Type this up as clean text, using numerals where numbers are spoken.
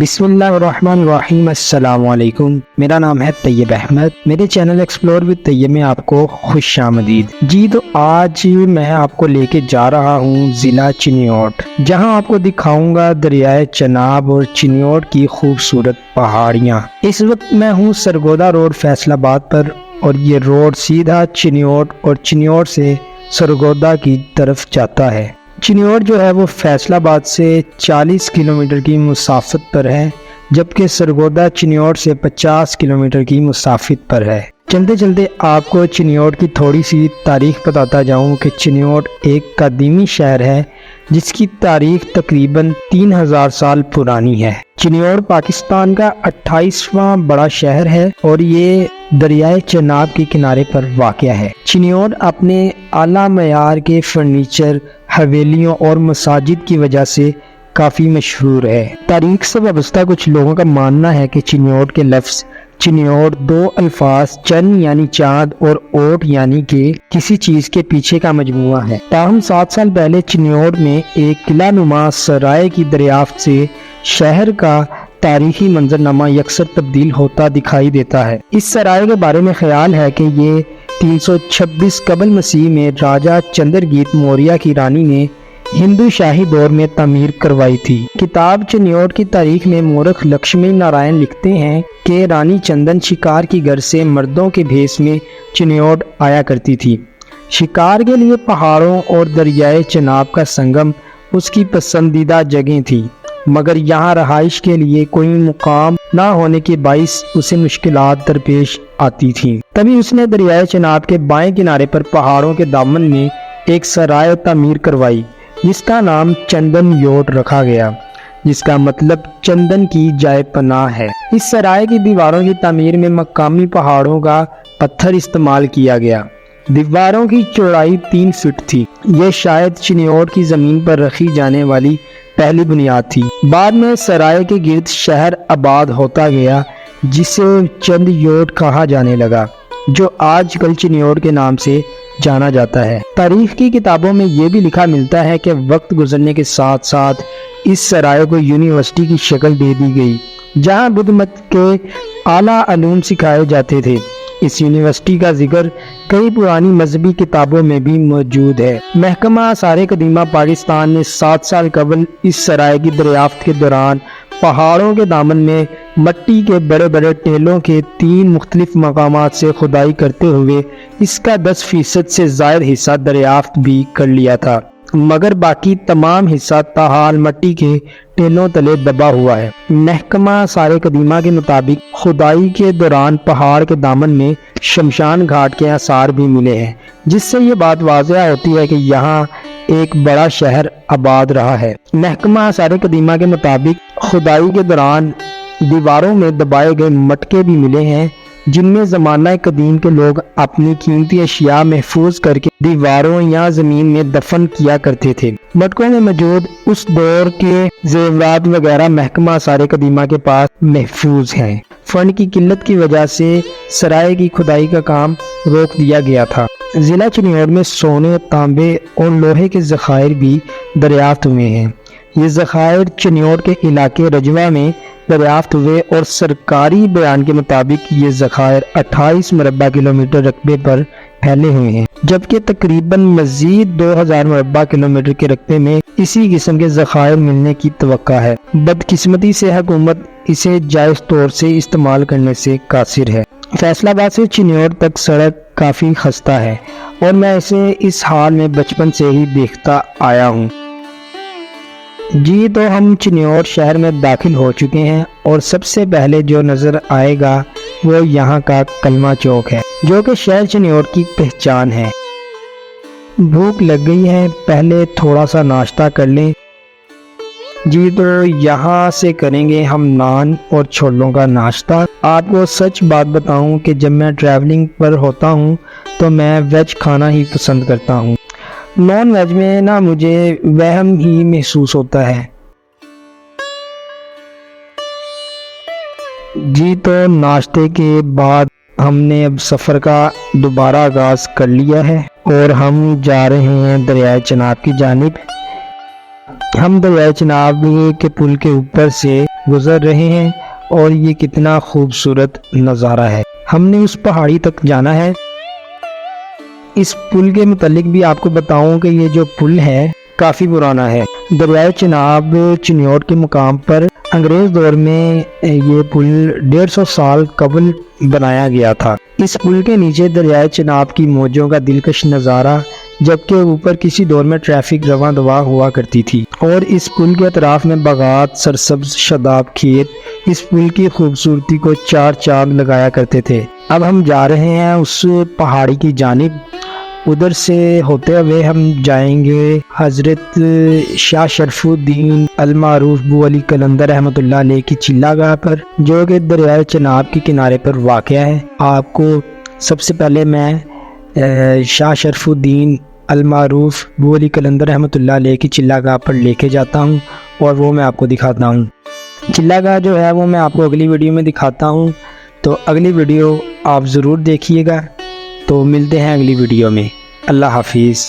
بسم اللہ الرحمن الرحیم۔ السلام علیکم، میرا نام ہے طیب احمد۔ میرے چینل ایکسپلور وتھ طیب میں آپ کو خوش آمدید۔ جی تو آج میں آپ کو لے کے جا رہا ہوں ضلع چنیوٹ، جہاں آپ کو دکھاؤں گا دریائے چناب اور چنیوٹ کی خوبصورت پہاڑیاں۔ اس وقت میں ہوں سرگودا روڈ فیصل آباد پر، اور یہ روڈ سیدھا چنیوٹ اور چنیوٹ سے سرگودا کی طرف جاتا ہے۔ چنیوٹ جو ہے وہ فیصل آباد سے 40 کلومیٹر کی مسافت پر ہے، جبکہ سرگودا چنیوٹ سے 50 کلومیٹر کی مسافت پر ہے۔ چلتے چلتے آپ کو چنیوٹ کی تھوڑی سی تاریخ بتاتا جاؤں کہ چنیوٹ ایک قدیمی شہر ہے جس کی تاریخ تقریباً 3000 سال پرانی ہے۔ چنیوٹ پاکستان کا 28واں بڑا شہر ہے اور یہ دریائے چناب کے کنارے پر واقع ہے۔ چنیوٹ اپنے اعلیٰ معیار کے فرنیچر، حویلیوں اور مساجد کی وجہ سے کافی مشہور ہے۔ تاریخ سے وابستہ کچھ لوگوں کا ماننا ہے کہ چنیوٹ کے لفظ چنیوٹ دو الفاظ چن یعنی چاند اور اوٹ یعنی کہ کسی چیز کے پیچھے کا مجموعہ ہے۔ تاہم 7 سال پہلے چنیوٹ میں ایک قلعہ نما سرائے کی دریافت سے شہر کا تاریخی منظرنامہ یکسر تبدیل ہوتا دکھائی دیتا ہے۔ اس سرائے کے بارے میں خیال ہے کہ یہ 326 قبل مسیح میں راجہ چندرگیت موریہ کی رانی نے ہندو شاہی دور میں تعمیر کروائی تھی۔ کتاب چنیوٹ کی تاریخ میں مورخ لکشمی نارائن لکھتے ہیں کہ رانی چندن شکار کی غرض سے مردوں کے بھیس میں چنیوٹ آیا کرتی تھی۔ شکار کے لیے پہاڑوں اور دریائے چناب کا سنگم اس کی پسندیدہ جگہ تھی، مگر یہاں رہائش کے لیے کوئی مقام نہ ہونے کے باعث اسے مشکلات درپیش آتی تھیں۔ تبھی اس نے دریائے چناب کے بائیں کنارے پر پہاڑوں کے دامن میں ایک سرائے تعمیر کروائی جس کا نام چندن یوٹ رکھا گیا، جس کا مطلب چندن کی جائے پناہ ہے۔ اس سرائے کی دیواروں کی تعمیر میں مقامی پہاڑوں کا پتھر استعمال کیا گیا۔ دیواروں کی چوڑائی 3 فٹ تھی۔ یہ شاید چنیوٹ کی زمین پر رکھی جانے والی پہلی بنیاد تھی۔ بعد میں سرائے کے گرد شہر آباد ہوتا گیا جسے چند یوٹ کہا جانے لگا، جو آج کل چنیوٹ کے نام سے جانا جاتا ہے۔ تاریخ کی کتابوں میں یہ بھی لکھا ملتا ہے کہ وقت گزرنے کے ساتھ ساتھ اس سرائے کو یونیورسٹی کی شکل دے دی گئی، جہاں بدھ مت کے اعلیٰ علوم سکھائے جاتے تھے۔ اس یونیورسٹی کا ذکر کئی پرانی مذہبی کتابوں میں بھی موجود ہے۔ محکمہ آثار قدیمہ پاکستان نے 7 سال قبل اس سرائے کی دریافت کے دوران پہاڑوں کے دامن میں مٹی کے بڑے بڑے ٹیلوں کے 3 مختلف مقامات سے کھدائی کرتے ہوئے اس کا 10% سے زائد حصہ دریافت بھی کر لیا تھا، مگر باقی تمام حصہ تاحال مٹی کے ٹیلوں تلے دبا ہوا ہے۔ محکمہ آثار قدیمہ کے مطابق کھدائی کے دوران پہاڑ کے دامن میں شمشان گھاٹ کے آثار بھی ملے ہیں، جس سے یہ بات واضح ہوتی ہے کہ یہاں ایک بڑا شہر آباد رہا ہے۔ محکمہ آثار قدیمہ کے مطابق کھدائی کے دوران دیواروں میں دبائے گئے مٹکے بھی ملے ہیں، جن میں زمانہ قدیم کے لوگ اپنی قیمتی اشیاء محفوظ کر کے دیواروں یا زمین میں دفن کیا کرتے تھے۔ مٹکوں میں موجود اس دور کے زیورات وغیرہ محکمہ آثار قدیمہ کے پاس محفوظ ہیں۔ فنڈ کی قلت کی وجہ سے سرائے کی کھدائی کا کام روک دیا گیا تھا۔ ضلع چنیوٹ میں سونے، تانبے اور لوہے کے ذخائر بھی دریافت ہوئے ہیں۔ یہ ذخائر چنیوٹ کے علاقے رجوہ میں دریافت ہوئے اور سرکاری بیان کے مطابق یہ ذخائر 28 مربع کلومیٹر رقبے پر پھیلے ہوئے ہیں، جبکہ تقریباً مزید 2000 مربع کلومیٹر کے رقبے میں اسی قسم کے ذخائر ملنے کی توقع ہے۔ بدقسمتی سے حکومت اسے جائز طور سے استعمال کرنے سے قاصر ہے۔ فیصل آباد سے چنیوٹ تک سڑک کافی خستہ ہے اور میں اسے اس حال میں بچپن سے ہی دیکھتا آیا ہوں۔ جی تو ہم چنیوٹ شہر میں داخل ہو چکے ہیں اور سب سے پہلے جو نظر آئے گا وہ یہاں کا کلمہ چوک ہے، جو کہ شہر چنیوٹ کی پہچان ہے۔ بھوک لگ گئی ہے، پہلے تھوڑا سا ناشتہ کر لیں۔ جی تو یہاں سے کریں گے ہم نان اور چھولوں کا ناشتہ۔ آپ کو سچ بات بتاؤں کہ جب میں ٹریولنگ پر ہوتا ہوں تو میں ویج کھانا ہی پسند کرتا ہوں، نان ویج میں نا مجھے وہم ہی محسوس ہوتا ہے۔ جی تو ناشتے کے بعد ہم نے اب سفر کا دوبارہ آغاز کر لیا ہے اور ہم جا رہے ہیں دریائے چناب کی جانب۔ ہم دریائے چناب کے پل کے اوپر سے گزر رہے ہیں اور یہ کتنا خوبصورت نظارہ ہے۔ ہم نے اس پہاڑی تک جانا ہے۔ اس پل کے متعلق بھی آپ کو بتاؤں کہ یہ جو پل ہے کافی پرانا ہے۔ دریائے چناب چنیوٹ کے مقام پر انگریز دور میں یہ پل 150 سال قبل بنایا گیا تھا۔ اس پل کے نیچے دریائے چناب کی موجوں کا دلکش نظارہ، جبکہ اوپر کسی دور میں ٹریفک رواں دواں ہوا کرتی تھی، اور اس پل کے اطراف میں باغات، سرسبز شاداب کھیت اس پل کی خوبصورتی کو چار چاند لگایا کرتے تھے۔ اب ہم جا رہے ہیں اس پہاڑی کی جانب۔ ادھر سے ہوتے ہوئے ہم جائیں گے حضرت شاہ شرف الدین المعروف بو علی قلندر رحمۃ اللہ علیہ کی چلہ گاہ پر، جو کہ دریائے چناب کے کنارے پر واقع ہے۔ آپ کو سب سے پہلے میں شاہ شرف الدین المعروف بو علی قلندر رحمۃ اللہ علیہ کی چلہ گاہ پر لے کے جاتا ہوں اور وہ میں آپ کو دکھاتا ہوں۔ چلہ گاہ جو ہے وہ میں آپ کو اگلی ویڈیو میں دکھاتا ہوں، تو اگلی ویڈیو آپ ضرور دیکھیے گا۔ تو ملتے ہیں اگلی ویڈیو میں۔ اللہ حافظ۔